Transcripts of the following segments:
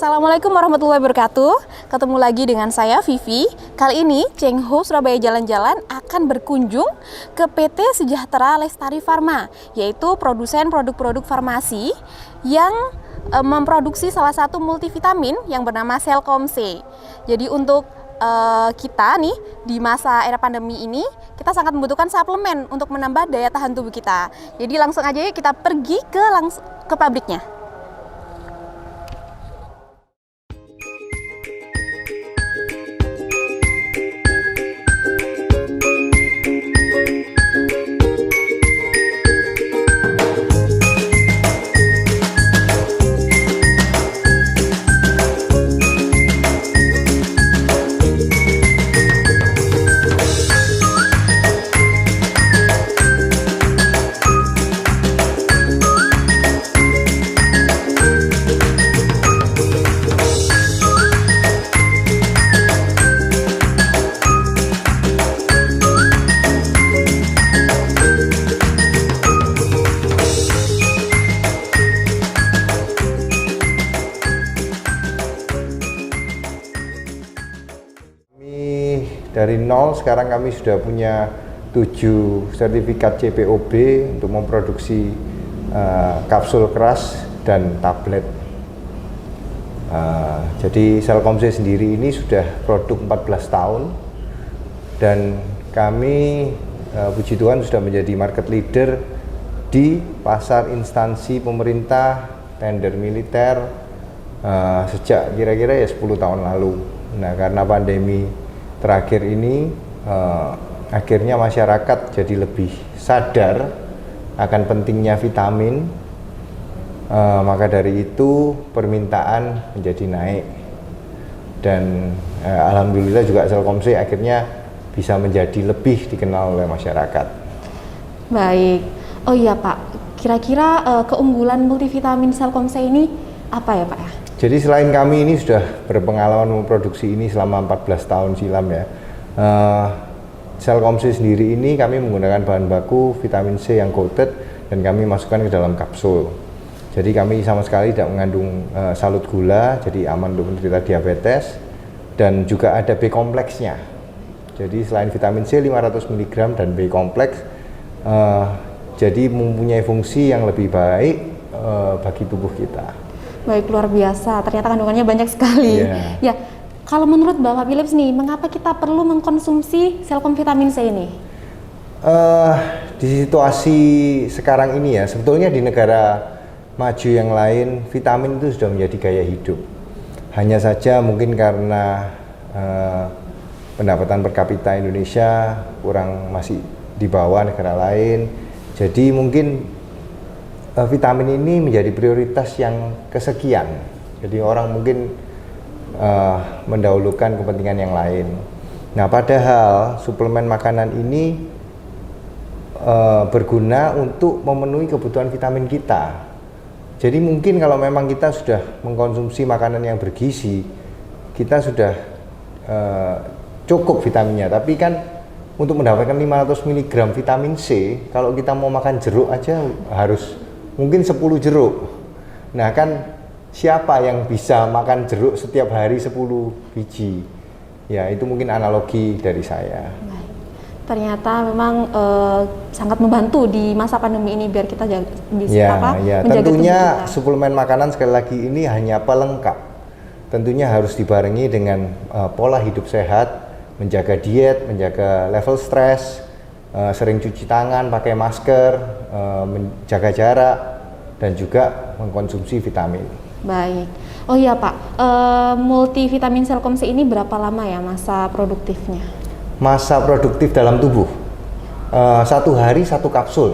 Assalamualaikum warahmatullahi wabarakatuh. Ketemu lagi dengan saya Vivi. Kali ini Cheng Ho Surabaya Jalan-Jalan akan berkunjung ke PT Sejahtera Lestari Pharma, yaitu produsen produk-produk farmasi yang memproduksi salah satu multivitamin yang bernama Selkom C. Jadi untuk kita nih di masa era pandemi ini kita sangat membutuhkan suplemen untuk menambah daya tahan tubuh kita. Jadi langsung aja yuk kita pergi ke pabriknya. Dari nol sekarang kami sudah punya 7 sertifikat CPOB untuk memproduksi kapsul keras dan tablet. Jadi Selkom C sendiri ini sudah produk 14 tahun dan kami puji Tuhan sudah menjadi market leader di pasar instansi pemerintah, tender militer sejak kira-kira ya 10 tahun lalu. Nah, karena pandemi terakhir ini akhirnya masyarakat jadi lebih sadar akan pentingnya vitamin, maka dari itu permintaan menjadi naik dan alhamdulillah juga Selkom C akhirnya bisa menjadi lebih dikenal oleh masyarakat. Baik, oh iya Pak, kira-kira keunggulan multivitamin Selkom C ini apa ya Pak ya? Jadi selain kami ini sudah berpengalaman memproduksi ini selama 14 tahun silam ya, Selkom C sendiri ini kami menggunakan bahan baku vitamin C yang coated dan kami masukkan ke dalam kapsul. Jadi kami sama sekali tidak mengandung salut gula, jadi aman untuk penderita diabetes, dan juga ada B kompleksnya. Jadi selain vitamin C 500 mg dan B kompleks, jadi mempunyai fungsi yang lebih baik bagi tubuh kita. Baik, luar biasa. Ternyata kandungannya banyak sekali. Ya, kalau menurut Bapak Philips nih, mengapa kita perlu mengkonsumsi Selkom vitamin C ini? Di situasi sekarang ini ya, sebetulnya di negara maju yang lain, vitamin itu sudah menjadi gaya hidup. Hanya saja mungkin karena pendapatan per kapita Indonesia kurang masih di bawah negara lain, jadi mungkin vitamin ini menjadi prioritas yang kesekian. Jadi orang mungkin mendahulukan kepentingan yang lain. Nah, padahal suplemen makanan ini berguna untuk memenuhi kebutuhan vitamin kita. Jadi mungkin kalau memang kita sudah mengkonsumsi makanan yang bergizi, kita sudah cukup vitaminnya. Tapi kan untuk mendapatkan 500 mg vitamin C, kalau kita mau makan jeruk aja harus mungkin 10 jeruk. Nah, kan siapa yang bisa makan jeruk setiap hari 10 biji? Ya, itu mungkin analogi dari saya. Baik. Ternyata memang sangat membantu di masa pandemi ini biar kita bisa menjaga tentunya tubuh kita. Suplemen makanan sekali lagi ini hanya pelengkap. Tentunya harus dibarengi dengan pola hidup sehat, menjaga diet, menjaga level stres, sering cuci tangan, pakai masker, menjaga jarak, dan juga mengkonsumsi vitamin. Baik. Oh iya Pak, multivitamin Selkom C ini berapa lama ya masa produktifnya? Masa produktif dalam tubuh, 1 hari 1 kapsul.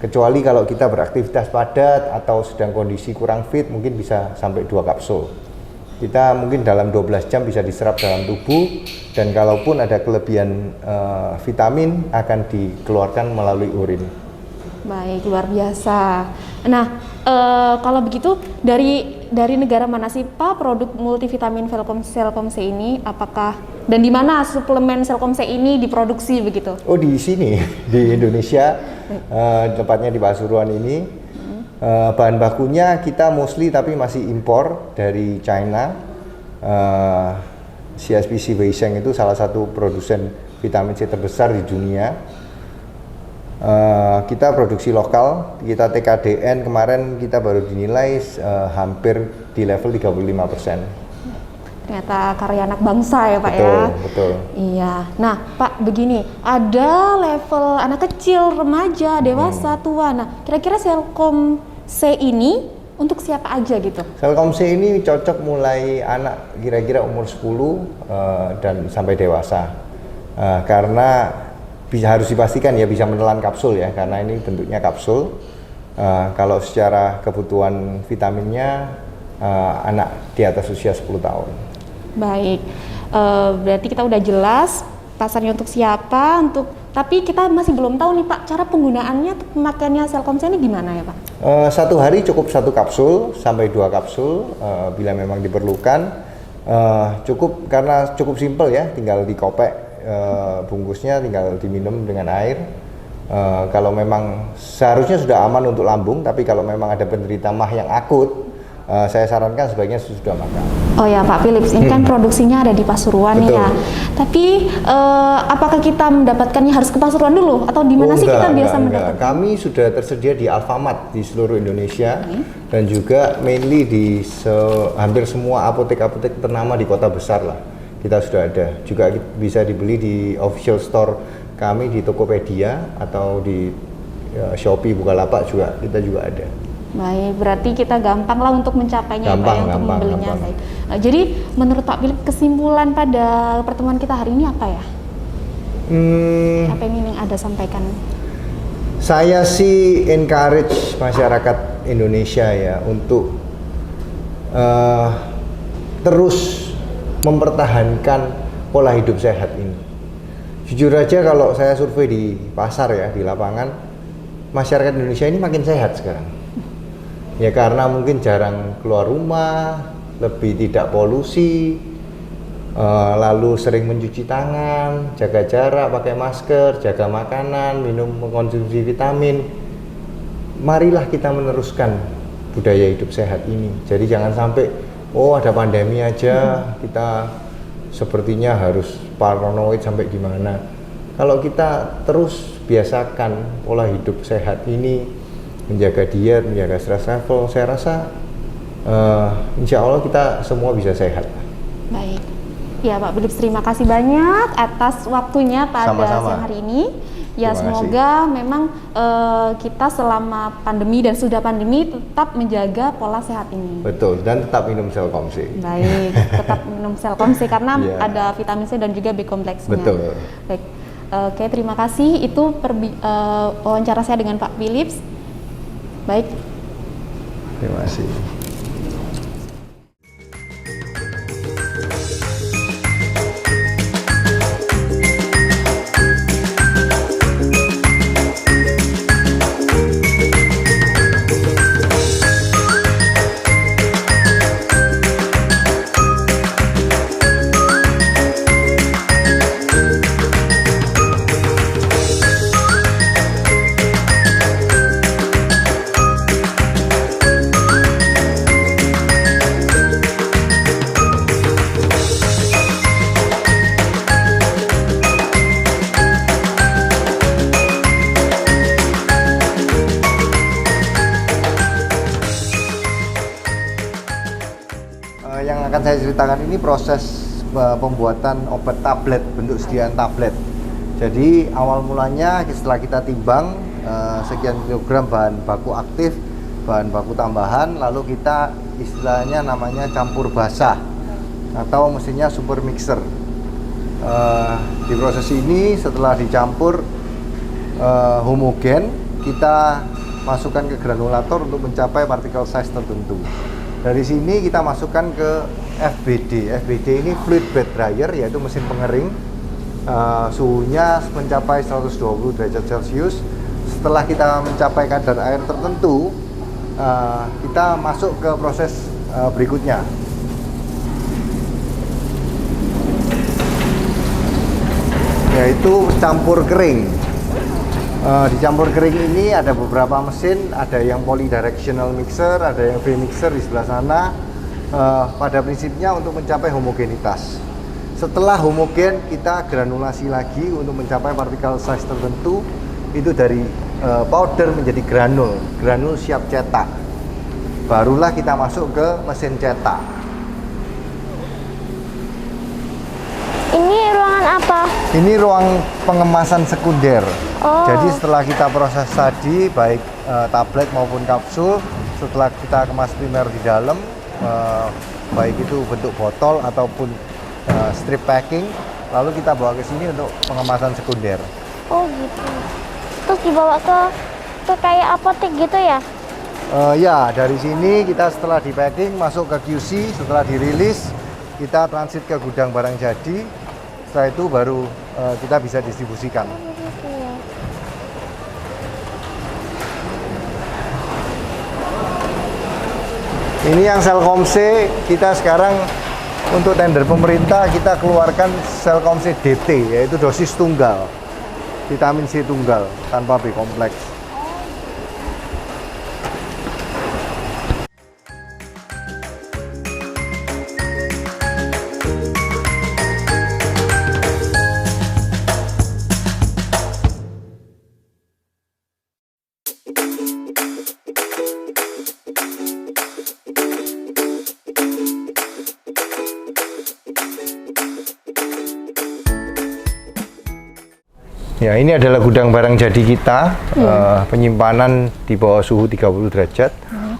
Kecuali kalau kita beraktivitas padat atau sedang kondisi kurang fit, mungkin bisa sampai 2 kapsul. Kita mungkin dalam 12 jam bisa diserap dalam tubuh, dan kalaupun ada kelebihan vitamin akan dikeluarkan melalui urin. Baik, luar biasa. Nah, kalau begitu dari negara mana sih Pak produk multivitamin Selkom C ini? Apakah dan di mana suplemen Selkom C ini diproduksi begitu? Oh, di sini di Indonesia, tepatnya di Pasuruan ini. Bahan bakunya kita mostly tapi masih impor dari China. CSPC Weisheng itu salah satu produsen vitamin C terbesar di dunia. Kita produksi lokal, kita TKDN kemarin kita baru dinilai hampir di level 35%. Ternyata karya anak bangsa ya Pak. Betul, ya. Betul. Iya. Nah Pak, begini, ada level anak kecil, remaja, dewasa, tua. Nah kira-kira Selkom C ini untuk siapa aja gitu? Selkom C ini cocok mulai anak kira-kira umur 10 dan sampai dewasa. Karena harus dipastikan ya bisa menelan kapsul ya, karena ini bentuknya kapsul. Kalau secara kebutuhan vitaminnya anak di atas usia 10 tahun. Baik, berarti kita udah jelas pasarnya untuk siapa, tapi kita masih belum tahu nih Pak, cara penggunaannya, pemakaiannya Selkom C ini gimana ya Pak? Satu hari cukup 1 kapsul sampai 2 kapsul bila memang diperlukan. Cukup karena cukup simpel ya, tinggal dikopek bungkusnya, tinggal diminum dengan air. Kalau memang seharusnya sudah aman untuk lambung, tapi kalau memang ada penderita MAH yang akut, saya sarankan sebaiknya sudah makan. Oh ya Pak Philips, ini kan produksinya ada di Pasuruan nih ya. Tapi apakah kita mendapatkannya harus ke Pasuruan dulu atau di mana sih kita biasa mendapatkan? Kami sudah tersedia di Alfamart di seluruh Indonesia dan juga mainly di hampir semua apotek-apotek ternama di kota besar lah. Kita sudah ada. Juga bisa dibeli di official store kami di Tokopedia atau di Shopee, Bukalapak juga kita juga ada. Baik, berarti kita gampang lah untuk mencapainya gampang, ya Pak, untuk membelinya. Gampang. Baik. Jadi menurut Pak Philip, kesimpulan pada pertemuan kita hari ini apa ya? Apa yang ingin Anda sampaikan? Saya sih encourage masyarakat Indonesia ya untuk terus mempertahankan pola hidup sehat ini. Jujur aja kalau saya survei di pasar ya, di lapangan, masyarakat Indonesia ini makin sehat sekarang. Ya karena mungkin jarang keluar rumah, lebih tidak polusi, lalu sering mencuci tangan, jaga jarak, pakai masker, jaga makanan, mengkonsumsi vitamin. Marilah kita meneruskan budaya hidup sehat ini. Jadi jangan sampai, oh ada pandemi aja, kita sepertinya harus paranoid sampai gimana. Kalau kita terus biasakan pola hidup sehat ini, menjaga diet, menjaga stress level, saya rasa insya Allah kita semua bisa sehat. Baik, ya Pak Philips, terima kasih banyak atas waktunya pada siang hari ini. Ya semoga memang kita selama pandemi dan sudah pandemi tetap menjaga pola sehat ini. Betul, dan tetap minum Selkom C. Baik, tetap minum Selkom C karena ada vitamin C dan juga B kompleksnya. Betul. Baik, oke, terima kasih. Itu wawancara saya dengan Pak Philips. Baik. Terima kasih. Yang akan saya ceritakan ini proses pembuatan obat tablet, bentuk sediaan tablet. Jadi awal mulanya setelah kita timbang sekian kilogram bahan baku aktif, bahan baku tambahan, lalu kita istilahnya namanya campur basah atau mesinnya super mixer. Di proses ini setelah dicampur homogen, kita masukkan ke granulator untuk mencapai partikel size tertentu. Dari sini kita masukkan ke FBD. FBD ini fluid bed dryer, yaitu mesin pengering. Suhunya mencapai 120 derajat Celcius. Setelah kita mencapai kadar air tertentu, kita masuk ke proses berikutnya, yaitu campur kering. Dicampur kering ini ada beberapa mesin, ada yang polydirectional mixer, ada yang V-mixer di sebelah sana. Pada prinsipnya untuk mencapai homogenitas. Setelah homogen, kita granulasi lagi untuk mencapai partikel size tertentu. Itu dari powder menjadi granul, granul siap cetak. Barulah kita masuk ke mesin cetak. Ini ruangan apa? Ini ruang pengemasan sekunder. Oh. Jadi setelah kita proses tadi, baik tablet maupun kapsul, setelah kita kemas primer di dalam, baik itu bentuk botol ataupun strip packing, lalu kita bawa ke sini untuk pengemasan sekunder. Oh gitu. Terus dibawa ke kayak apotek gitu ya? Ya, dari sini kita setelah di packing masuk ke QC, setelah dirilis kita transit ke gudang barang jadi. Setelah itu baru kita bisa distribusikan. Gitu ya. Ini yang Selkom C, kita sekarang untuk tender pemerintah kita keluarkan Selkom C DT, yaitu dosis tunggal, vitamin C tunggal tanpa B kompleks. Ya, ini adalah gudang barang jadi kita, penyimpanan di bawah suhu 30 derajat.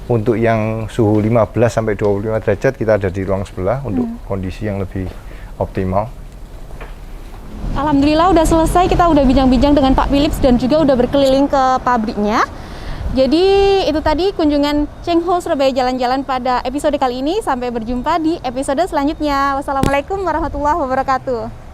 Untuk yang suhu 15 sampai 25 derajat kita ada di ruang sebelah untuk kondisi yang lebih optimal. Alhamdulillah udah selesai, kita udah bincang-bincang dengan Pak Philips dan juga udah berkeliling ke pabriknya. Jadi itu tadi kunjungan Cheng Ho Surabaya Jalan-Jalan pada episode kali ini. Sampai berjumpa di episode selanjutnya. Wassalamualaikum warahmatullahi wabarakatuh.